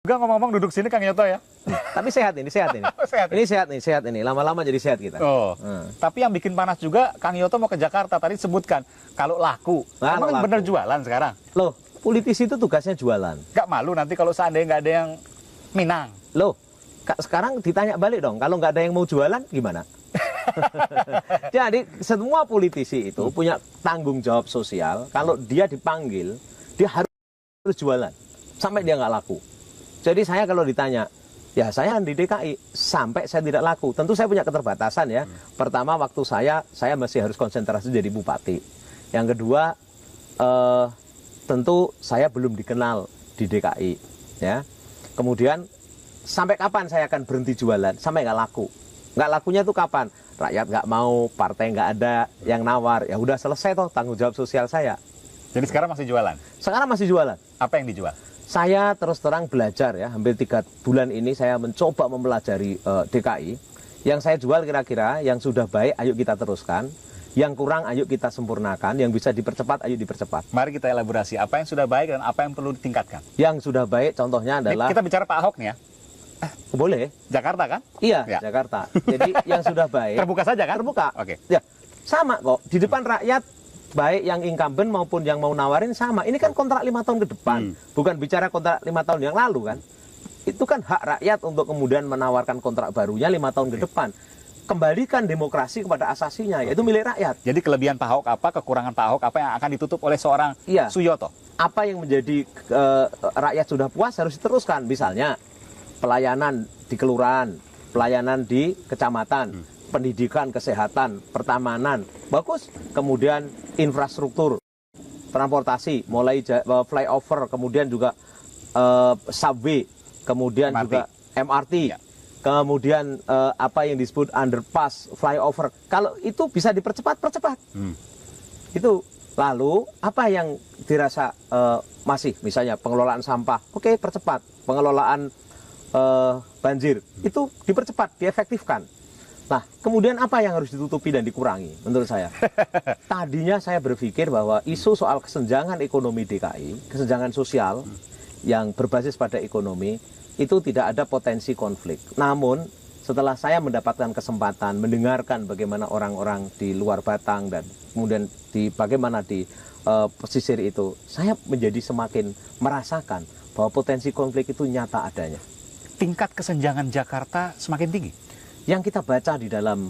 Juga ngomong-ngomong duduk sini Kang Yoto ya. Tapi sehat ini, sehat ini. Sehat. Ini sehat ini. Lama-lama jadi sehat kita. Oh. Tapi yang bikin panas juga Kang Yoto mau ke Jakarta. Tadi sebutkan kalau laku. Nah, Emang laku. bener jualan sekarang? Loh, politisi itu tugasnya jualan. Gak malu nanti kalau seandainya nggak ada yang minang? Loh, sekarang ditanya balik dong. Kalau nggak ada yang mau jualan, gimana? Jadi semua politisi itu punya tanggung jawab sosial. Kalau dia dipanggil, dia harus jualan sampai dia nggak laku. Jadi saya kalau ditanya, ya saya di DKI sampai saya tidak laku. Tentu saya punya keterbatasan ya. Pertama waktu saya masih harus konsentrasi jadi bupati. Yang kedua, tentu saya belum dikenal di DKI. Ya. Kemudian sampai kapan saya akan berhenti jualan? Sampai nggak laku. Nggak lakunya tuh kapan? Rakyat nggak mau, partai nggak ada yang nawar. Ya udah selesai toh tanggung jawab sosial saya. Jadi sekarang masih jualan? Sekarang masih jualan. Apa yang dijual? Saya terus terang belajar ya, hampir 3 bulan ini saya mencoba mempelajari DKI. Yang saya jual kira-kira, yang sudah baik ayo kita teruskan, yang kurang ayo kita sempurnakan, yang bisa dipercepat ayo dipercepat. Mari kita elaborasi, apa yang sudah baik dan apa yang perlu ditingkatkan? Yang sudah baik contohnya adalah... Ini kita bicara Pak Ahok nih ya? Boleh. Jakarta kan? Iya, ya. Jakarta. Jadi yang sudah baik... Terbuka saja kan? Terbuka. Oke. Ya, sama kok, di depan rakyat... Baik yang incumbent maupun yang mau nawarin sama. Ini kan kontrak 5 tahun ke depan. Bukan bicara kontrak 5 tahun yang lalu kan. Itu kan hak rakyat untuk kemudian menawarkan kontrak barunya 5 tahun ke depan. Kembalikan demokrasi kepada asasinya, yaitu milik rakyat. Jadi kelebihan Pak Ahok apa, kekurangan Pak Ahok apa yang akan ditutup oleh seorang Suyoto? Apa yang menjadi rakyat sudah puas harus diteruskan. Misalnya pelayanan di kelurahan, pelayanan di kecamatan, pendidikan, kesehatan, pertamanan, bagus. Kemudian infrastruktur, transportasi, mulai flyover, kemudian juga subway, kemudian MRT. Juga MRT, ya. Kemudian apa yang disebut underpass, flyover. Kalau itu bisa dipercepat, percepat. Itu. Lalu apa yang dirasa masih, misalnya pengelolaan sampah, oke, percepat. Pengelolaan banjir, itu dipercepat, diefektifkan. Nah, kemudian apa yang harus ditutupi dan dikurangi menurut saya? Tadinya saya berpikir bahwa isu soal kesenjangan ekonomi DKI, kesenjangan sosial yang berbasis pada ekonomi, itu tidak ada potensi konflik. Namun, setelah saya mendapatkan kesempatan mendengarkan bagaimana orang-orang di luar Batang dan kemudian bagaimana di pesisir itu, saya menjadi semakin merasakan bahwa potensi konflik itu nyata adanya. Tingkat kesenjangan Jakarta semakin tinggi? Yang kita baca di dalam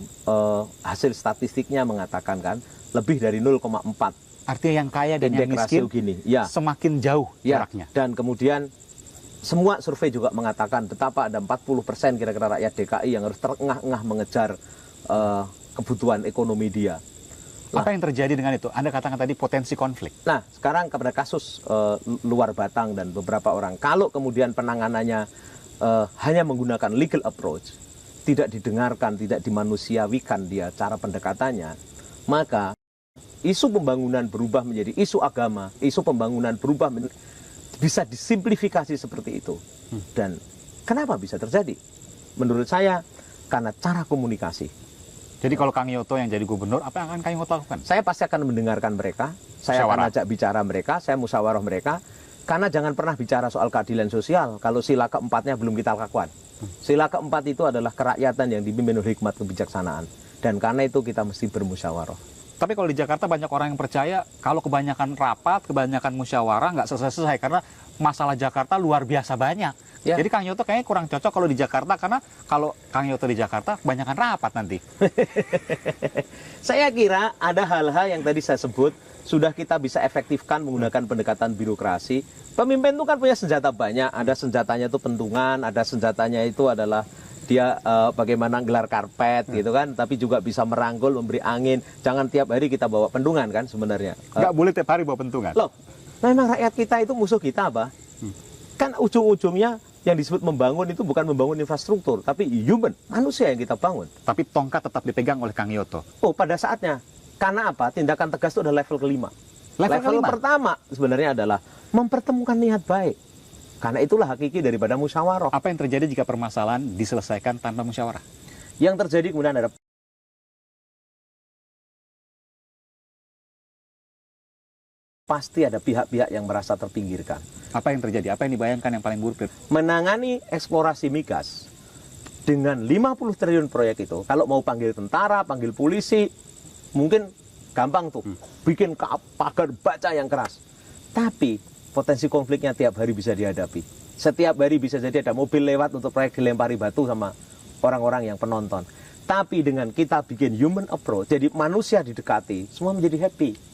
hasil statistiknya mengatakan kan lebih dari 0,4. Artinya yang kaya dan yang miskin gini, ya. Semakin jauh jaraknya. Dan kemudian semua survei juga mengatakan betapa ada 40% kira-kira rakyat DKI yang harus terengah-engah mengejar kebutuhan ekonomi dia. Nah, apa yang terjadi dengan itu? Anda katakan tadi potensi konflik. Nah, sekarang kepada kasus luar Batang dan beberapa orang, kalau kemudian penanganannya hanya menggunakan legal approach, tidak didengarkan, tidak dimanusiawikan dia cara pendekatannya, maka isu pembangunan berubah menjadi isu agama, isu pembangunan berubah bisa disimplifikasi seperti itu. Dan kenapa bisa terjadi? Menurut saya, karena cara komunikasi. Jadi kalau Kang Yoto yang jadi gubernur, apa yang akan Kang Yoto lakukan? Saya pasti akan mendengarkan mereka, saya akan ajak bicara mereka, saya musyawarah mereka, karena jangan pernah bicara soal keadilan sosial kalau sila keempatnya belum kita lakukan. Sila keempat itu adalah kerakyatan yang dipimpin oleh hikmat kebijaksanaan. Dan karena itu kita mesti bermusyawarah. Tapi kalau di Jakarta banyak orang yang percaya kalau kebanyakan rapat, kebanyakan musyawarah nggak selesai-selesai. Karena masalah Jakarta luar biasa banyak. Ya. Jadi Kang Yoto kayaknya kurang cocok kalau di Jakarta. Karena kalau Kang Yoto di Jakarta kebanyakan rapat nanti. Saya kira ada hal-hal yang tadi saya sebut sudah kita bisa efektifkan menggunakan pendekatan birokrasi. Pemimpin itu kan punya senjata banyak. Ada senjatanya itu pentungan, ada senjatanya itu adalah dia bagaimana gelar karpet gitu kan, tapi juga bisa merangkul, memberi angin. Jangan tiap hari kita bawa pentungan kan sebenarnya. Nggak boleh tiap hari bawa pentungan. Loh, memang rakyat kita itu musuh kita apa? Kan ujung-ujungnya yang disebut membangun itu bukan membangun infrastruktur, tapi human, manusia yang kita bangun. Tapi tongkat tetap dipegang oleh Kang Yoto. Oh, pada saatnya. Karena apa? Tindakan tegas itu adalah level kelima. Level pertama sebenarnya adalah mempertemukan niat baik. Karena itulah hakiki daripada musyawarah. Apa yang terjadi jika permasalahan diselesaikan tanpa musyawarah? Yang terjadi kemudian ada pasti ada pihak-pihak yang merasa terpinggirkan. Apa yang terjadi? Apa yang dibayangkan yang paling buruk? Menangani eksplorasi migas dengan 50 triliun proyek itu, kalau mau panggil tentara, panggil polisi, mungkin gampang tuh, bikin pagar baca yang keras. Tapi potensi konfliknya tiap hari bisa dihadapi. Setiap hari bisa jadi ada mobil lewat untuk proyek dilempari batu sama orang-orang yang penonton. Tapi dengan kita bikin human approach, jadi manusia didekati, semua menjadi happy.